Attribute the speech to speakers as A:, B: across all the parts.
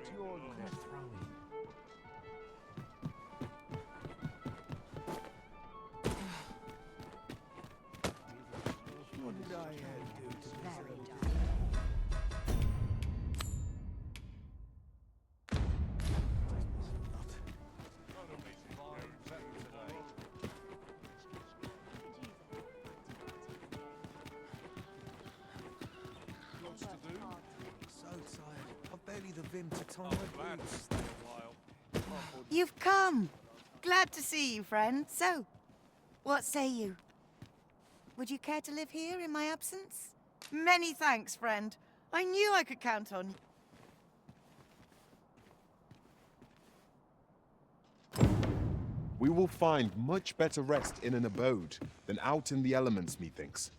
A: What's yours then? What did I do to deserve it?
B: You've come. Glad to see you, friend. So, what say you? Would you care to live here in my absence? Many thanks, friend. I knew I could count on you.
C: We will find much better rest in an abode than out in the elements, methinks.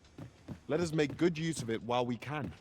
C: Let us make good use of it while we can.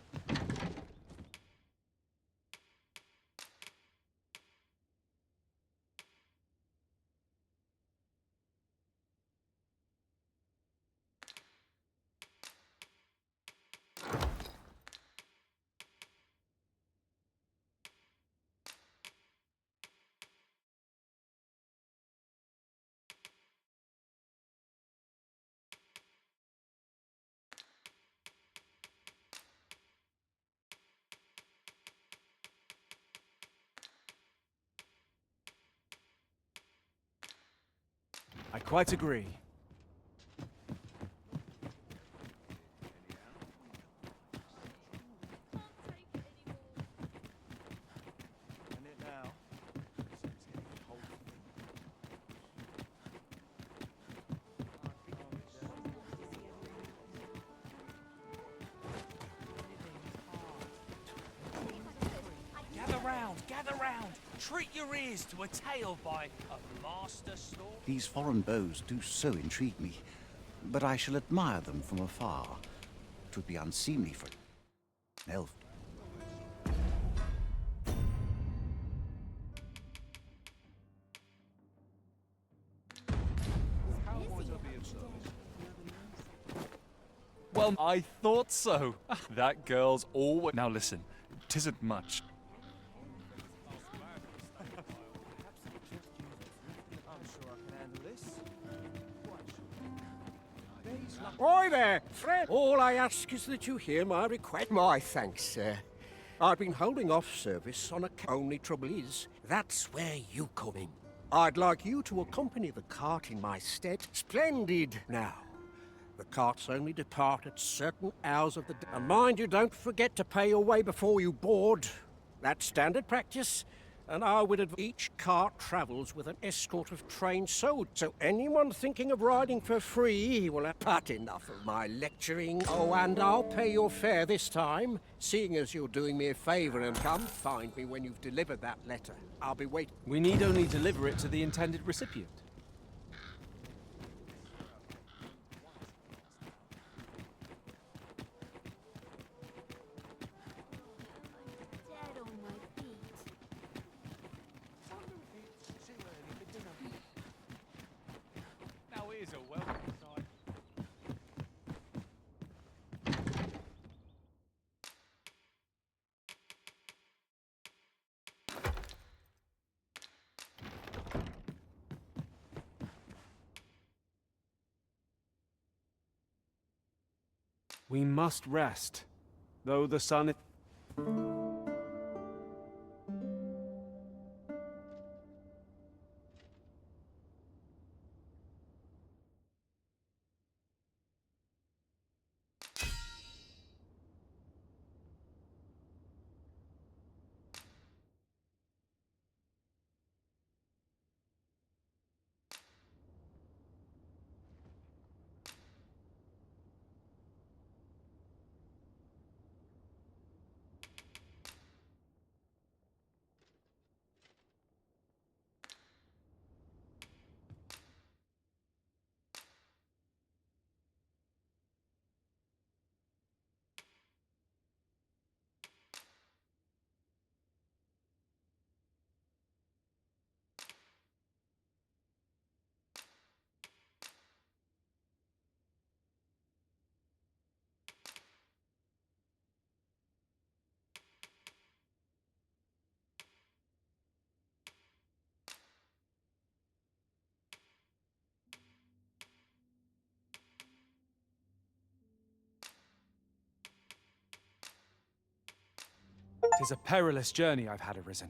A: I quite agree. Gather round! Treat your ears to a tale by a master story.
D: These foreign bows do so intrigue me, but I shall admire them from afar. It would be unseemly for an elf.
A: Well, I thought so. That girl's always... Now listen, 'tisn't much.
E: Oi there, Fred! All I ask is that you hear my request. My thanks, sir. I've been holding off service on account. Only trouble is, that's where you come in. I'd like you to accompany the cart in my stead. Splendid! Now, the carts only depart at certain hours of the day. And mind you, don't forget to pay your way before you board. That's standard practice. And I would advise each cart travels with an escort of trained soldiers. So anyone thinking of riding for free will have but enough of my lecturing. Oh, and I'll pay your fare this time, seeing as you're doing me a favor, and come find me when you've delivered that letter. I'll be waiting.
A: We need only deliver it to the intended recipient. We must rest, though the sun... 'Tis a perilous journey I've had arisen.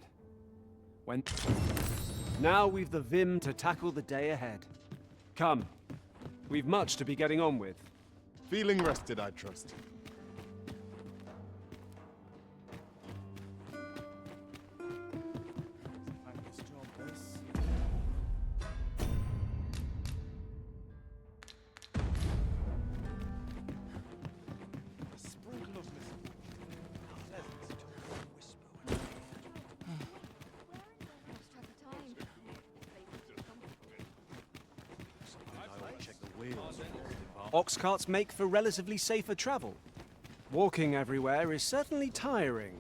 F: Now we've the vim to tackle the day ahead. Come, we've much to be getting on with.
C: Feeling rested, I trust.
F: Ox carts make for relatively safer travel. Walking everywhere is certainly tiring.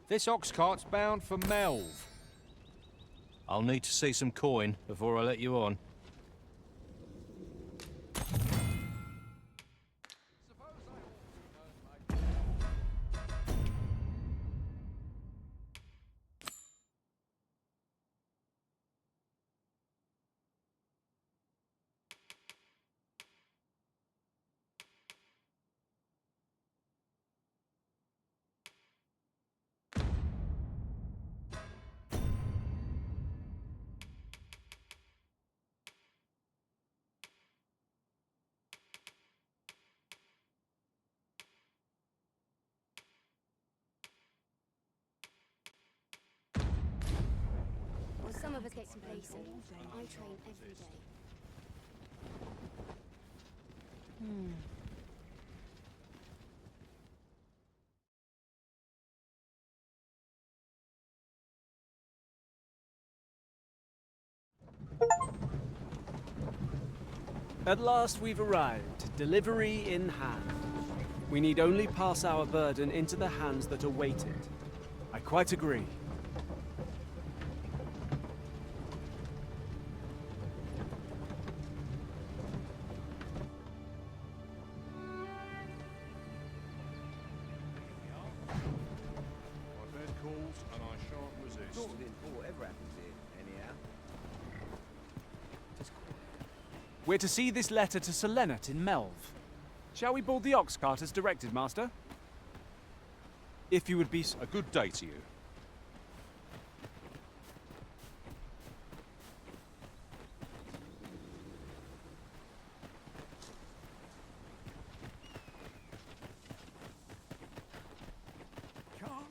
G: This ox cart's bound for Melv. I'll need to see some coin before I let you on.
H: Well, some of us get complacent. I train every day.
F: At last we've arrived, delivery in hand. We need only pass our burden into the hands that await it. I quite agree.
I: My bed calls and I shan't resist.
A: We're to see this letter to Selenet in Melv. Shall we board the ox cart as directed, Master? If you would be
I: A good day to you.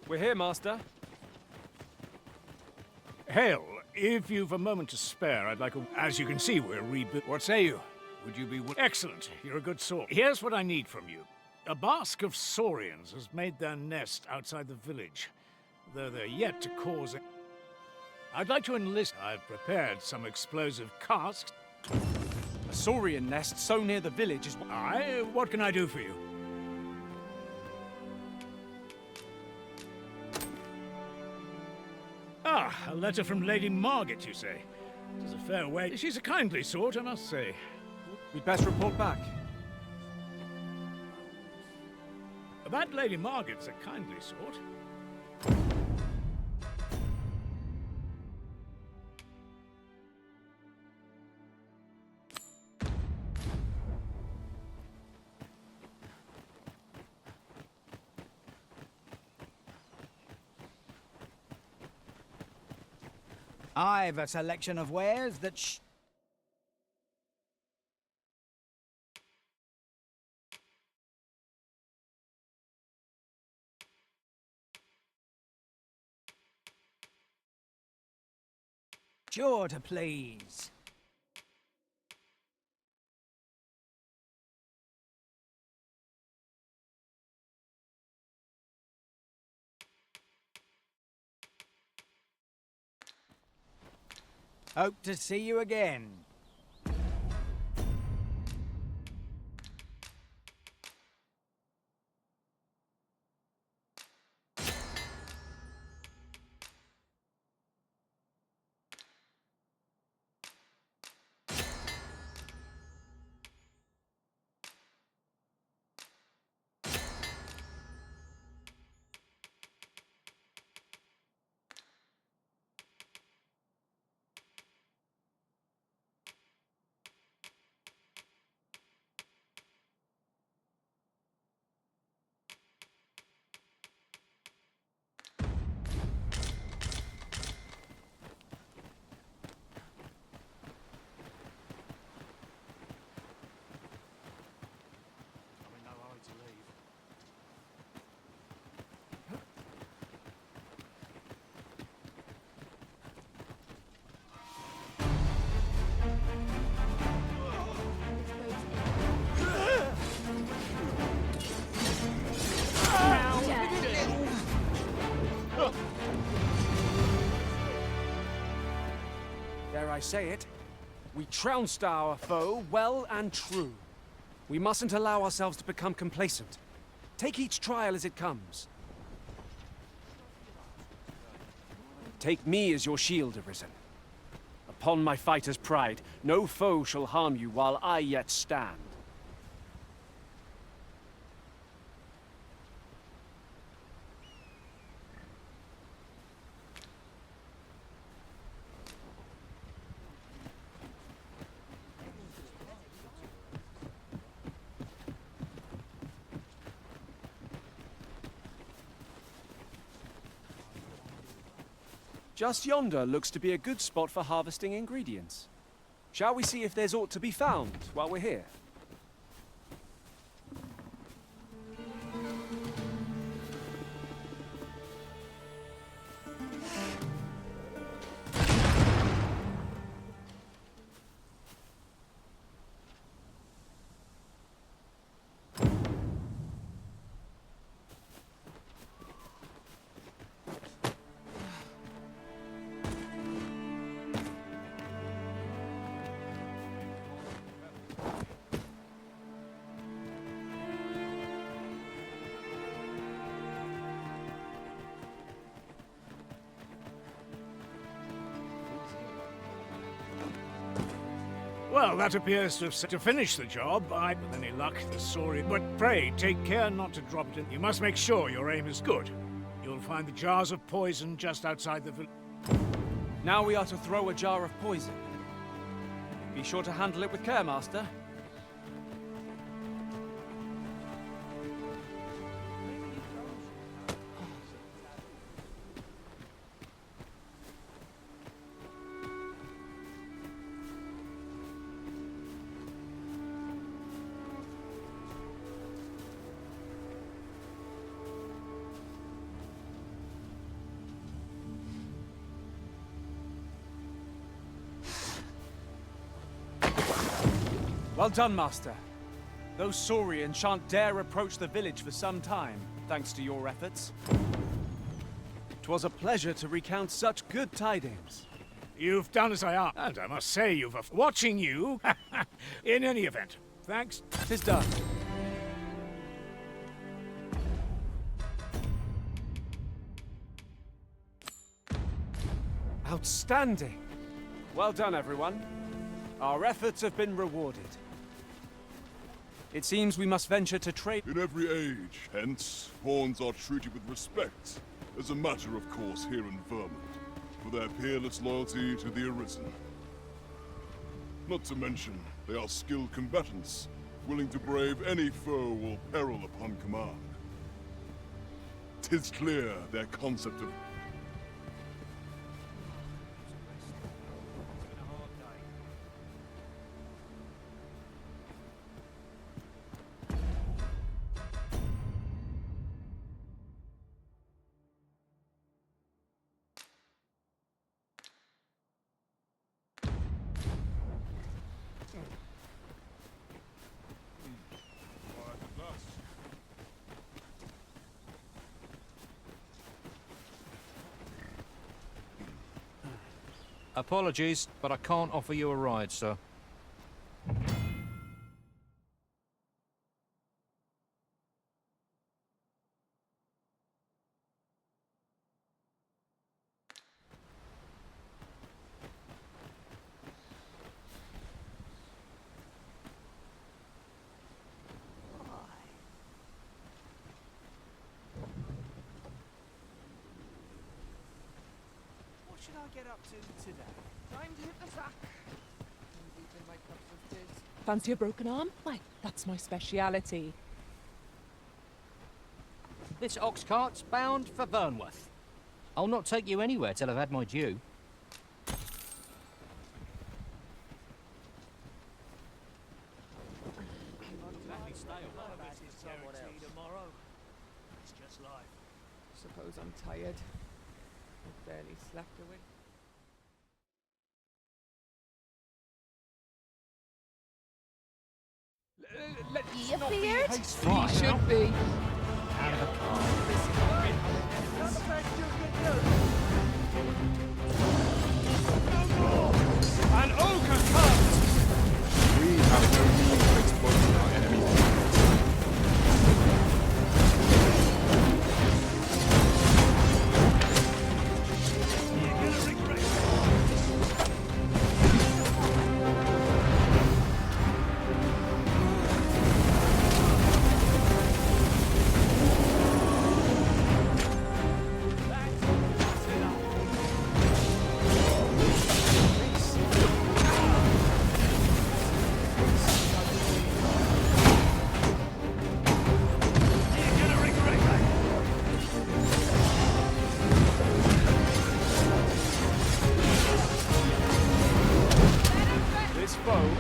A: We're here, Master.
J: Hail, if you've a moment to spare, I'd like a... As you can see, we're rebuilt. What say you? Would you be... Excellent. You're a good sort. Here's what I need from you. A basque of saurians has made their nest outside the village, though they're yet to cause it. I'd like to enlist... I've prepared some explosive casks.
A: A saurian nest so near the village is...
J: Aye, what can I do for you? Ah, a letter from Lady Margaret, you say? It is a fair way. She's a kindly sort, I must say.
A: We'd best report back.
J: That Lady Margaret's a kindly sort.
K: I've a selection of wares that sure to please. Hope to see you again.
F: dare I say it, we trounced our foe well and true. We mustn't allow ourselves to become complacent. Take each trial as it comes. Take me as your shield, Arisen. Upon my fighter's pride, no foe shall harm you while I yet stand. Just yonder looks to be a good spot for harvesting ingredients. Shall we see if there's aught to be found while we're here?
J: Well, that appears to have to finish the job. With any luck, the Saurian. But pray, take care not to drop it in. You must make sure your aim is good. You'll find the jars of poison just outside the village.
F: Now we are to throw a jar of poison. Be sure to handle it with care, Master. Well done, Master. Those Saurians shan't dare approach the village for some time, thanks to your efforts. 'Twas a pleasure to recount such good tidings.
J: You've done as I asked, and I must say you've watching you. In any event, thanks.
F: 'Tis done. Outstanding. Well done, everyone. Our efforts have been rewarded. It seems we must venture to trade.
I: In every age, hence, pawns are treated with respect, as a matter of course here in Vermont, for their peerless loyalty to the Arisen. Not to mention, they are skilled combatants, willing to brave any foe or peril upon command. 'Tis clear their concept of
G: Apologies, but I can't offer you a ride, sir.
F: What should I get up to today? Time to hit the track. Deep in my cups of tea.
L: Fancy a broken arm? Why, that's my speciality.
G: This ox cart's bound for Vernworth. I'll not take you anywhere till I've had my due.
L: Suppose I'm tired. I barely slept away.
F: Let's not be hasty.
L: He should be.
F: Out of the car. Not a bad joke,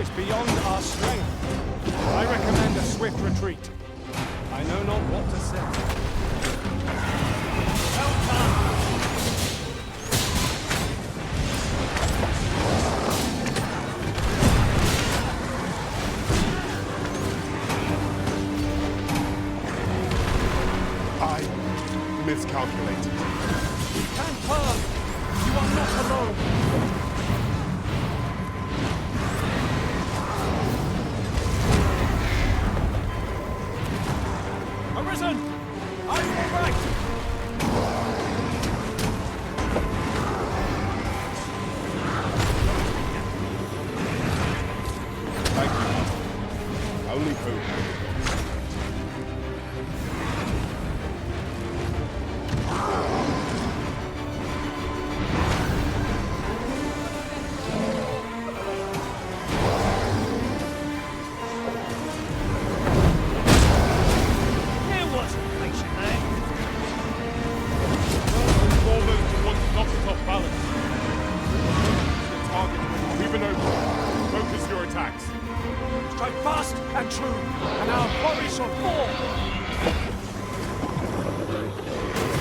F: is beyond our strength. I recommend a swift retreat. I know not what to say. Help us!
C: I miscalculated.
F: We can turn! You are not alone! Arisen! Are you all right?
C: Thank you, Master. Only hope.
F: There was inflation there.
C: Almost want to knock it off balance. The target will even over. Focus your attacks.
F: Strike fast and true, and our quarry shall fall!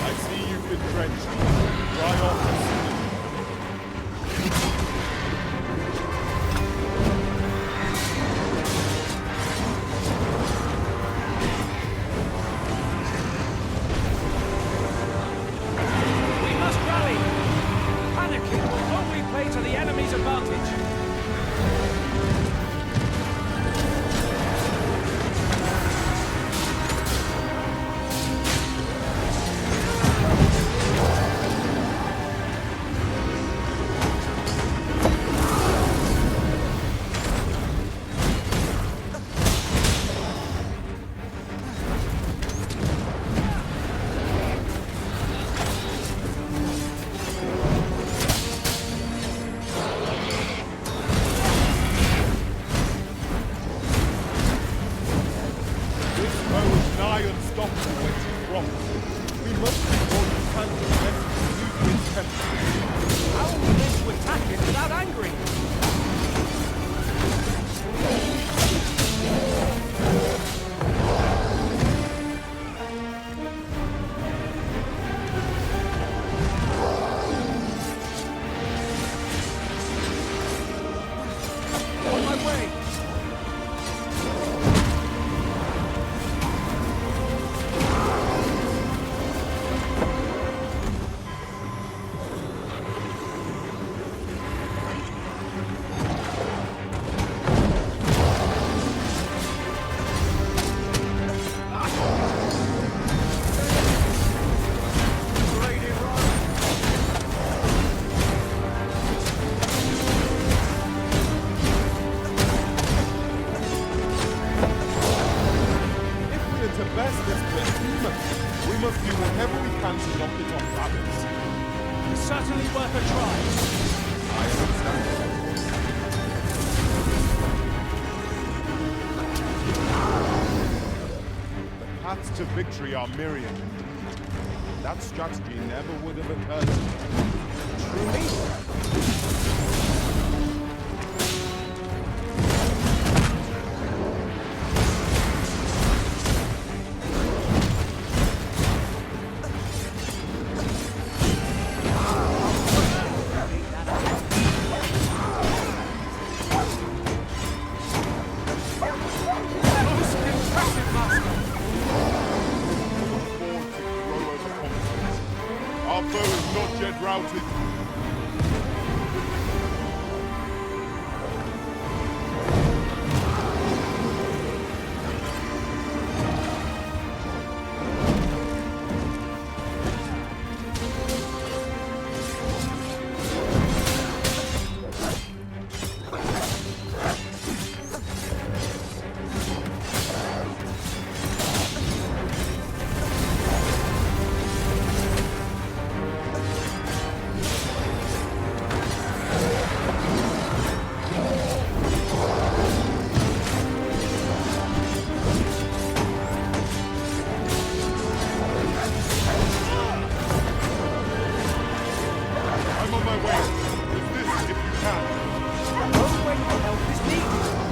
C: I see you've been drenched. Dry off.
F: We must rally! Panicking will only play to the enemy's advantage.
C: This foe is nigh unstoppable when it's strong. We must be more defensive against its temper.
F: How will we live to attack it without angering? On my way!
C: If we're to best this behemoth, we must do whatever we can to knock it off balance.
F: It's certainly worth a try.
C: I understand. The paths to victory are myriad. That strategy never would have occurred to me. Truly?
F: Most impressive, Master!
C: Born to grow over confidence. Our foe is not yet routed.
F: No way to help is needed!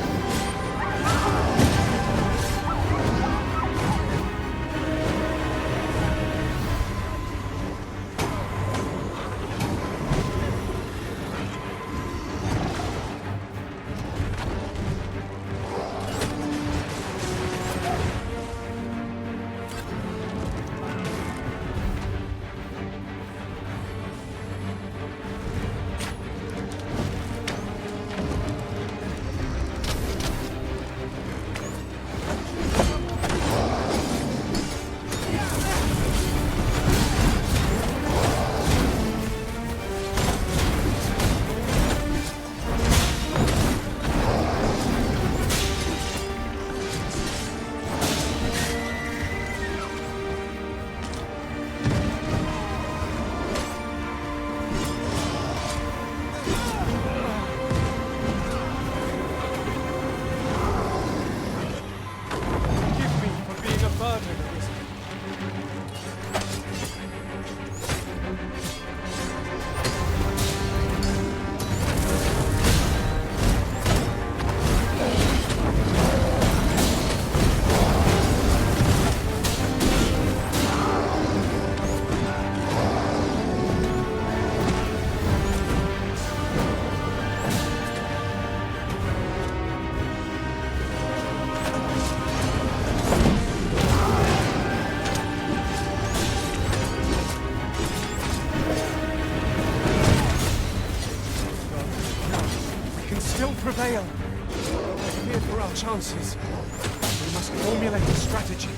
F: prevail. We're here for our chances. We must formulate a strategy,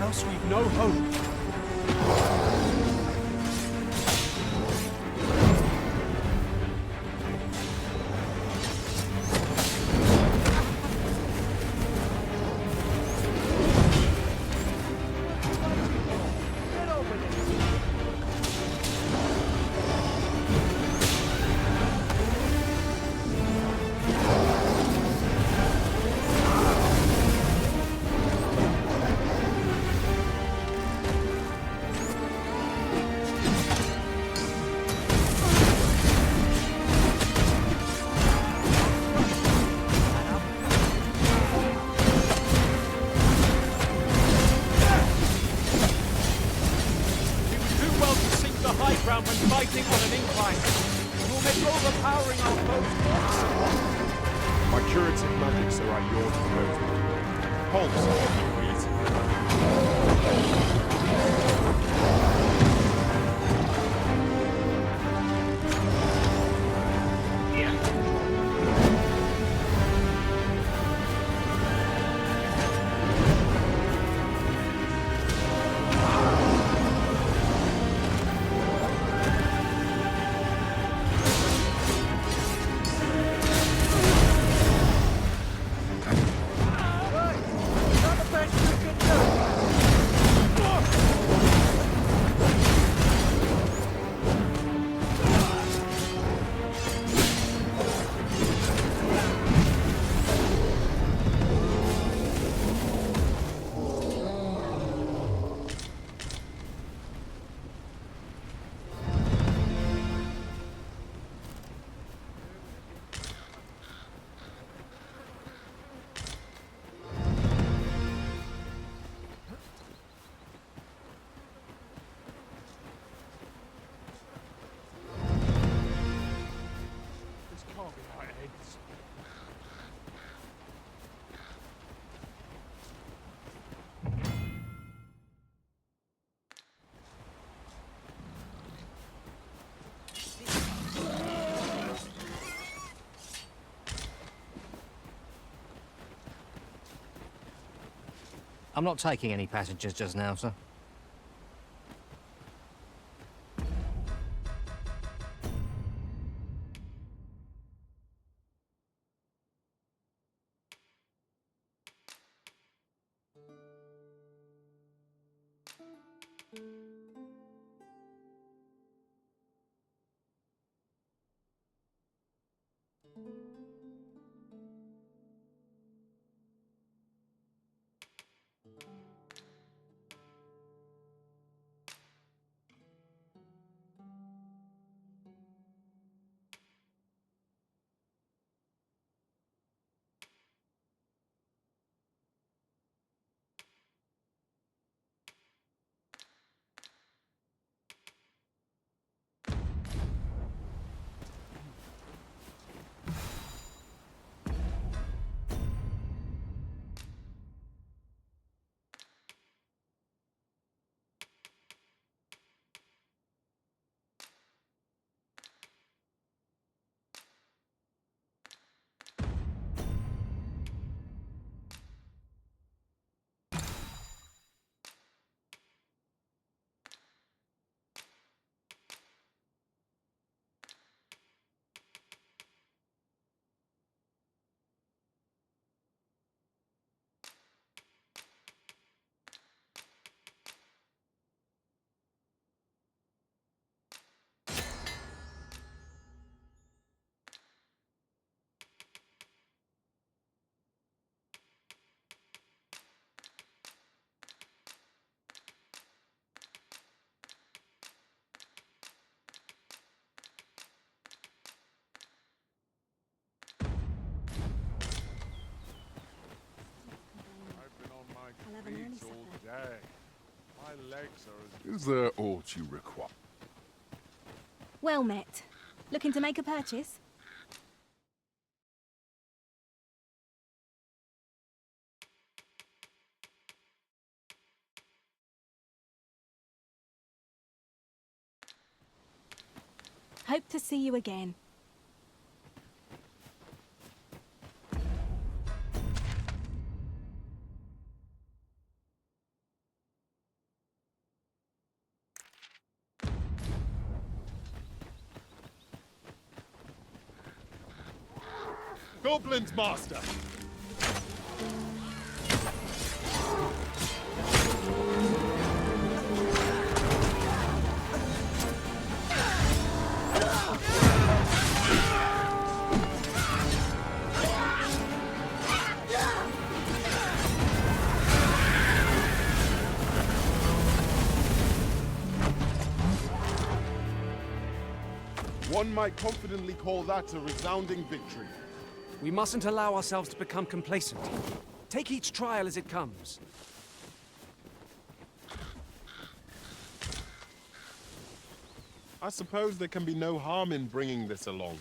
F: else we've no hope. Ground when fighting on an incline. It will make overpowering our foes possible.
C: My curative magics are at your disposal.
G: I'm not taking any passengers just now, sir.
I: Is there aught you require?
H: Well met. Looking to make a purchase? Hope to see you again.
C: Goblins, Master! One might confidently call that a resounding victory.
F: We mustn't allow ourselves to become complacent. Take each trial as it comes.
C: I suppose there can be no harm in bringing this along.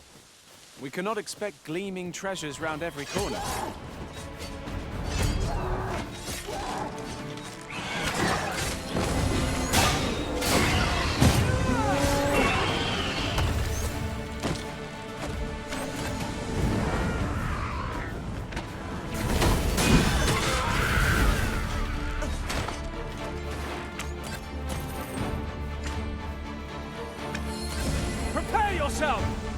F: We cannot expect gleaming treasures round every corner. Prepare yourself!